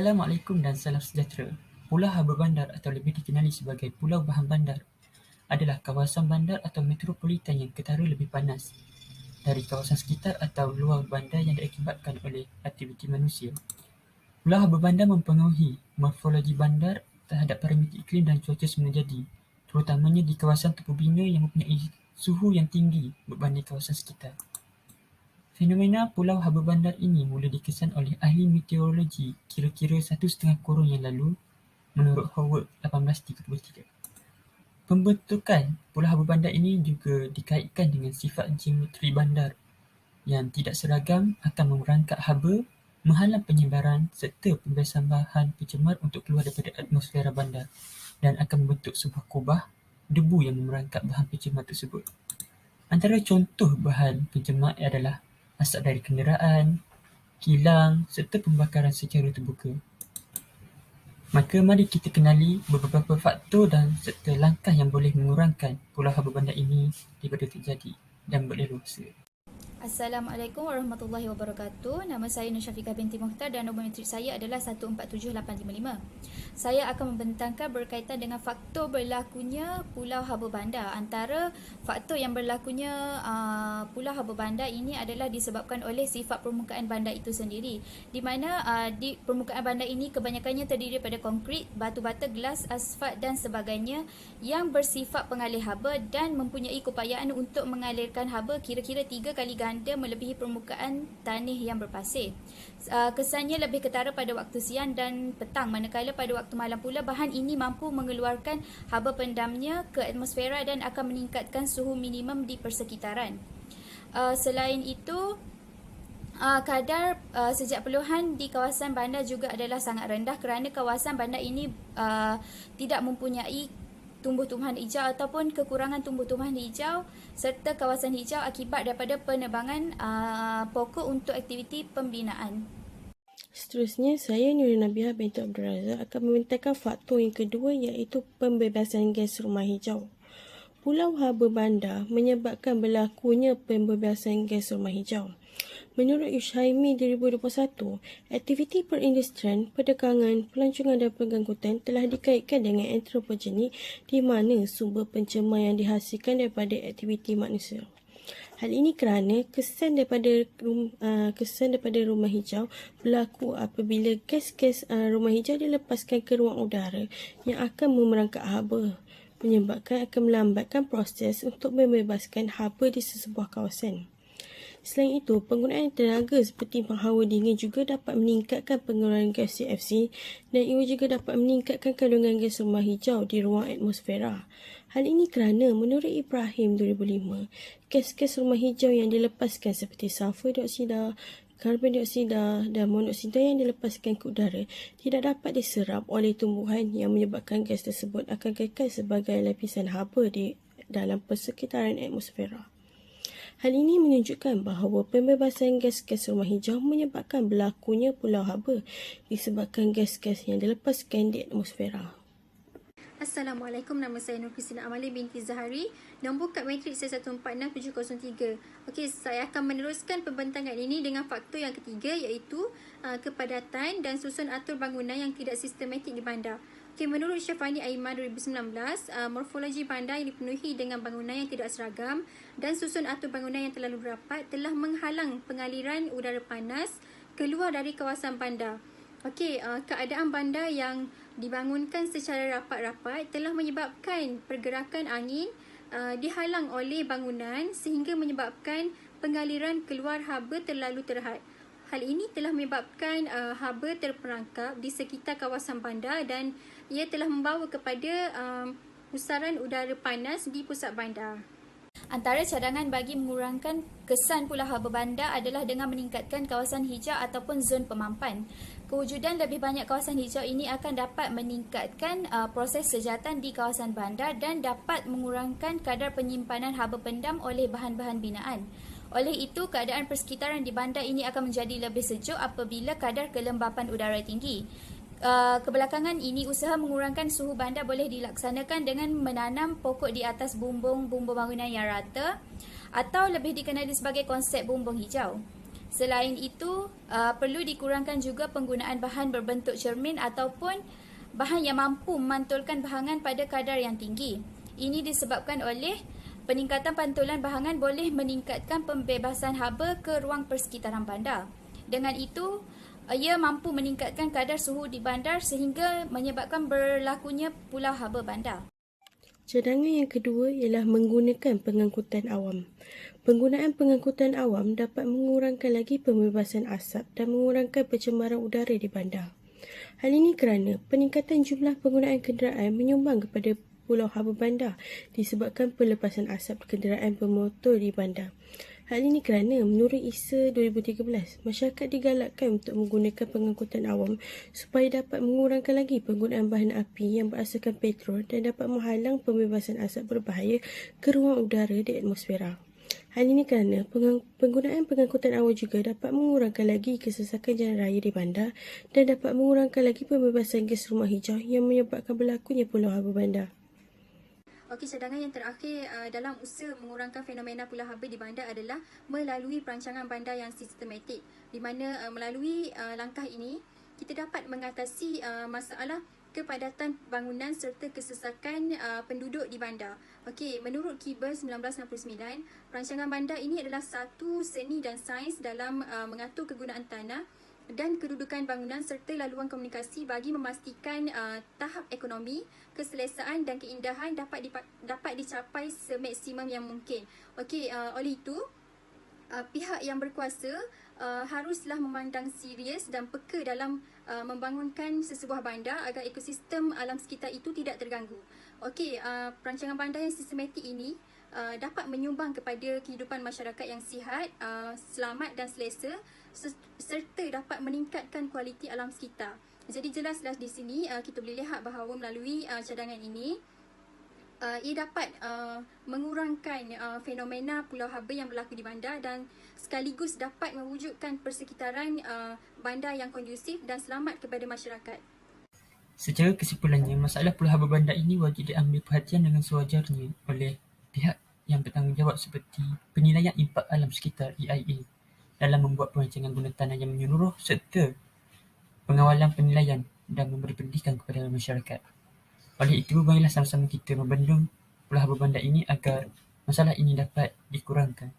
Assalamualaikum dan salam sejahtera. Pulau Haba Bandar atau lebih dikenali sebagai Pulau Bahan Bandar adalah kawasan bandar atau metropolitan yang ketara lebih panas dari kawasan sekitar atau luar bandar yang diakibatkan oleh aktiviti manusia. Pulau Haba Bandar mempengaruhi morfologi bandar terhadap parameter iklim dan cuaca semula jadi, terutamanya di kawasan terbina yang mempunyai suhu yang tinggi berbanding kawasan sekitar. Fenomena Pulau Haba Bandar ini mula dikesan oleh ahli meteorologi kira-kira 1,5 kurun yang lalu menurut Howard 1833. Pembentukan Pulau Haba Bandar ini juga dikaitkan dengan sifat geometri bandar yang tidak seragam akan merangkak haba, menghalang penyebaran serta pembebasan bahan pencemar untuk keluar daripada atmosfera bandar dan akan membentuk sebuah kubah debu yang merangkap bahan pencemar tersebut. Antara contoh bahan pencemar adalah asap dari kenderaan, kilang serta pembakaran secara terbuka. Maka mari kita kenali beberapa faktor dan serta langkah yang boleh mengurangkan Pulau Haba Bandar ini daripada terjadi dan berleluasa. Assalamualaikum warahmatullahi wabarakatuh. Nama saya Nur Syafiqah binti Mukhtar dan nombor metrik saya adalah 147855. Saya akan membentangkan berkaitan dengan faktor berlakunya Pulau Haba Bandar. Antara faktor yang berlakunya Pulau Haba Bandar ini adalah disebabkan oleh sifat permukaan bandar itu sendiri, di mana di permukaan bandar ini kebanyakannya terdiri daripada konkrit, batu bata, gelas, asfalt dan sebagainya yang bersifat pengalir haba dan mempunyai keupayaan untuk mengalirkan haba kira-kira 3 kali ganda melebihi permukaan tanah yang berpasir. Kesannya lebih ketara pada waktu siang dan petang, manakala pada waktu malam pula bahan ini mampu mengeluarkan haba pendamnya ke atmosfera dan akan meningkatkan suhu minimum di persekitaran. Selain itu, kadar sejak peluhan di kawasan bandar juga adalah sangat rendah kerana kawasan bandar ini tidak mempunyai tumbuh-tumbuhan hijau ataupun kekurangan tumbuh-tumbuhan hijau serta kawasan hijau akibat daripada penebangan pokok untuk aktiviti pembinaan. Seterusnya, saya Nurul Nabiha binti Abdul Razak akan membentangkan faktor yang kedua iaitu pembebasan gas rumah hijau. Pulau Haba Bandar menyebabkan berlakunya pembebasan gas rumah hijau. Menurut Ushaimi 2021, aktiviti perindustrian, perdagangan, pelancongan dan pengangkutan telah dikaitkan dengan antropogenik di mana sumber pencemar yang dihasilkan daripada aktiviti manusia. Hal ini kerana kesan daripada rumah hijau berlaku apabila gas-gas rumah hijau dilepaskan ke ruang udara yang akan memerangkap haba, menyebabkan akan melambatkan proses untuk membebaskan haba di sesebuah kawasan. Selain itu, penggunaan tenaga seperti penghawa dingin juga dapat meningkatkan pengeluaran gas CFC dan ia juga dapat meningkatkan kandungan gas rumah hijau di ruang atmosfera. Hal ini kerana menurut Ibrahim 2005, gas-gas rumah hijau yang dilepaskan seperti sulfur dioksida, karbon dioksida dan monoksida yang dilepaskan ke udara tidak dapat diserap oleh tumbuhan yang menyebabkan gas tersebut akan kekal sebagai lapisan haba di dalam persekitaran atmosfera. Hal ini menunjukkan bahawa pembebasan gas-gas rumah hijau menyebabkan berlakunya Pulau Haba disebabkan gas-gas yang dilepaskan di atmosfera. Assalamualaikum, nama saya Nur Kristina Amali binti Zahari, nombor kad matrik saya 146703. Okey, saya akan meneruskan pembentangan ini dengan faktor yang ketiga iaitu kepadatan dan susun atur bangunan yang tidak sistematik di bandar. Okey, menurut Syafani Aiman 2019, morfologi bandar yang dipenuhi dengan bangunan yang tidak seragam dan susun atur bangunan yang terlalu rapat telah menghalang pengaliran udara panas keluar dari kawasan bandar. Okey, keadaan bandar yang dibangunkan secara rapat-rapat telah menyebabkan pergerakan angin dihalang oleh bangunan sehingga menyebabkan pengaliran keluar haba terlalu terhad. Hal ini telah menyebabkan haba terperangkap di sekitar kawasan bandar dan ia telah membawa kepada pusaran udara panas di pusat bandar. Antara cadangan bagi mengurangkan kesan Pulau Haba Bandar adalah dengan meningkatkan kawasan hijau ataupun zon pemampan. Kewujudan lebih banyak kawasan hijau ini akan dapat meningkatkan proses sejahatan di kawasan bandar dan dapat mengurangkan kadar penyimpanan haba pendam oleh bahan-bahan binaan. Oleh itu, keadaan persekitaran di bandar ini akan menjadi lebih sejuk apabila kadar kelembapan udara tinggi. Kebelakangan ini, usaha mengurangkan suhu bandar boleh dilaksanakan dengan menanam pokok di atas bumbung bangunan yang rata atau lebih dikenali sebagai konsep bumbung hijau. Selain itu, perlu dikurangkan juga penggunaan bahan berbentuk cermin ataupun bahan yang mampu memantulkan bahangan pada kadar yang tinggi. Ini disebabkan oleh peningkatan pantulan bahangan boleh meningkatkan pembebasan haba ke ruang persekitaran bandar. Dengan itu, ia mampu meningkatkan kadar suhu di bandar sehingga menyebabkan berlakunya pulau haba bandar. Cadangan yang kedua ialah menggunakan pengangkutan awam. Penggunaan pengangkutan awam dapat mengurangkan lagi pembebasan asap dan mengurangkan pencemaran udara di bandar. Hal ini kerana peningkatan jumlah penggunaan kenderaan menyumbang kepada Pulau Haba Bandar disebabkan pelepasan asap kenderaan bermotor di bandar. Hal ini kerana menurut ISA 2013, masyarakat digalakkan untuk menggunakan pengangkutan awam supaya dapat mengurangkan lagi penggunaan bahan api yang berasaskan petrol dan dapat menghalang pembebasan asap berbahaya ke ruang udara di atmosfera. Hal ini kerana penggunaan pengangkutan awam juga dapat mengurangkan lagi kesesakan jalan raya di bandar dan dapat mengurangkan lagi pembebasan gas rumah hijau yang menyebabkan berlakunya Pulau Haba Bandar. Okey, cadangan yang terakhir dalam usaha mengurangkan fenomena pulau haba di bandar adalah melalui perancangan bandar yang sistematik, di mana melalui langkah ini kita dapat mengatasi masalah kepadatan bangunan serta kesesakan penduduk di bandar. Okey, menurut KIBER 1969, perancangan bandar ini adalah satu seni dan sains dalam mengatur kegunaan tanah dan kedudukan bangunan serta laluan komunikasi bagi memastikan tahap ekonomi, keselesaan dan keindahan dapat dicapai semaksimum yang mungkin. Okey, oleh itu pihak yang berkuasa haruslah memandang serius dan peka dalam membangunkan sesebuah bandar agar ekosistem alam sekitar itu tidak terganggu. Okey, perancangan bandar yang sistematik ini dapat menyumbang kepada kehidupan masyarakat yang sihat, selamat dan selesa serta dapat meningkatkan kualiti alam sekitar. Jadi jelaslah di sini kita boleh lihat bahawa melalui cadangan ini ia dapat mengurangkan fenomena pulau haba yang berlaku di bandar dan sekaligus dapat mewujudkan persekitaran bandar yang kondusif dan selamat kepada masyarakat. Secara kesimpulannya, masalah pulau haba bandar ini wajib diambil perhatian dengan sewajarnya oleh pihak yang bertanggungjawab seperti penilaian impak alam sekitar EIA dalam membuat perancangan guna tanah yang menyeluruh serta pengawalan penilaian dan memberi pendidikan kepada masyarakat. Oleh itu, marilah sama-sama kita membendung pulau haba bandar ini agar masalah ini dapat dikurangkan.